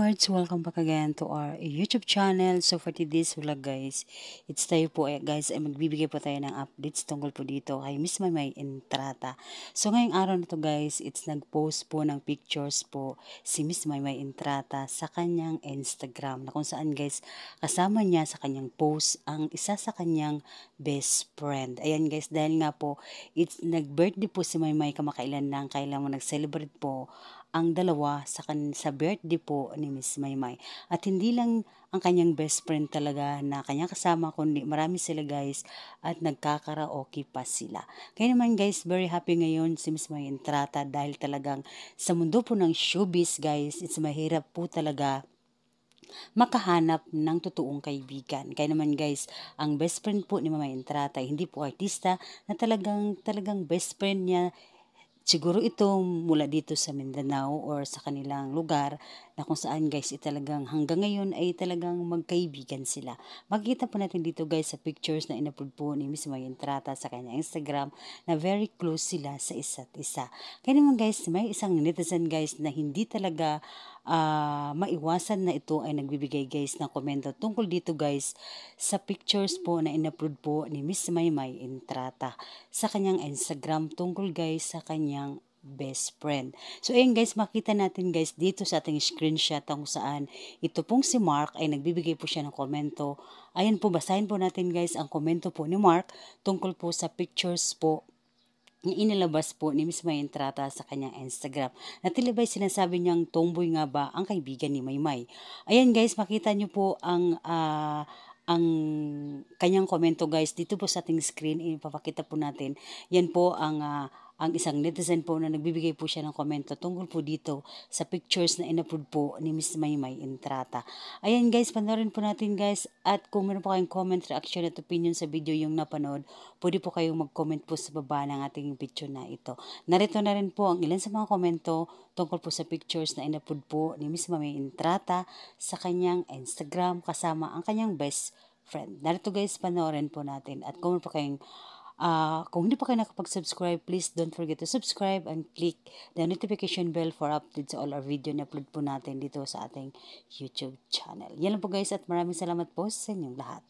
Lords, welcome back again to our YouTube channel. So for today's vlog guys, it's tayo po guys ay magbibigay po tayo ng updates tungkol po dito kay Miss Maymay Entrata. So ngayong araw na to guys, it's nag-post po ng pictures po si Miss Maymay Entrata sa kanyang Instagram na kung saan guys kasama niya sa kanyang post ang isa sa kanyang best friend. Ayan guys, dahil nga po it's nag-birthday po si Maymay kamakailan lang, kailan mo nag-celebrate po ang dalawa sa birthday po ni Miss Maymay. At hindi lang ang kanyang best friend talaga na kanyang kasama, kundi marami sila guys at nagkakaraoke pa sila. Kaya naman guys, very happy ngayon si Miss Maymay Entrata dahil talagang sa mundo po ng showbiz guys, it's mahirap po talaga makahanap ng totoong kaibigan. Kaya naman guys, ang best friend po ni Maymay Entrata, hindi po artista na talagang best friend niya. Siguro ito mula dito sa Mindanao or sa kanilang lugar na kung saan guys talagang hanggang ngayon ay talagang magkaibigan sila. Makikita po natin dito guys sa pictures na in-upload po ni Miss Maymay Entrata sa kanyang Instagram na very close sila sa isa't isa. Kaya naman guys, may isang netizen guys na hindi talaga maiwasan na ito ay nagbibigay guys ng komento tungkol dito guys sa pictures po na in-upload po ni Miss Maymay Entrata sa kanyang Instagram tungkol guys sa kanyang best friend. So ayun guys, makita natin guys dito sa ating screenshot kung saan ito pong si Mark ay nagbibigay po siya ng komento. Ayan po, basahin po natin guys ang komento po ni Mark tungkol po sa pictures po na inilabas po ni Miss Maymay Entrata sa kanyang Instagram. Na tila ba'y sinasabi niyang tomboy nga ba ang kaibigan ni Maymay. Ayan guys, makita niyo po ang kanyang komento guys dito po sa ating screen, ipapakita po natin. Yan po ang isang netizen po na nagbibigay po siya ng komento tungkol po dito sa pictures na in-upload po ni Miss Maymay Entrata. Ayan guys, panoorin po natin guys, at kung meron po kayong comment, reaction at opinion sa video yung napanood, pwede po kayong mag-comment po sa baba ng ating picture na ito. Narito na rin po ang ilan sa mga komento tungkol po sa pictures na in-upload po ni Miss Maymay Entrata sa kanyang Instagram kasama ang kanyang best friend. Narito guys, panoorin po natin, at kung meron po kayong kung hindi pa kayo nakapag-subscribe, please don't forget to subscribe and click the notification bell for updates sa all our video na upload po natin dito sa ating YouTube channel. Yan lang po guys, at maraming salamat po sa inyong lahat.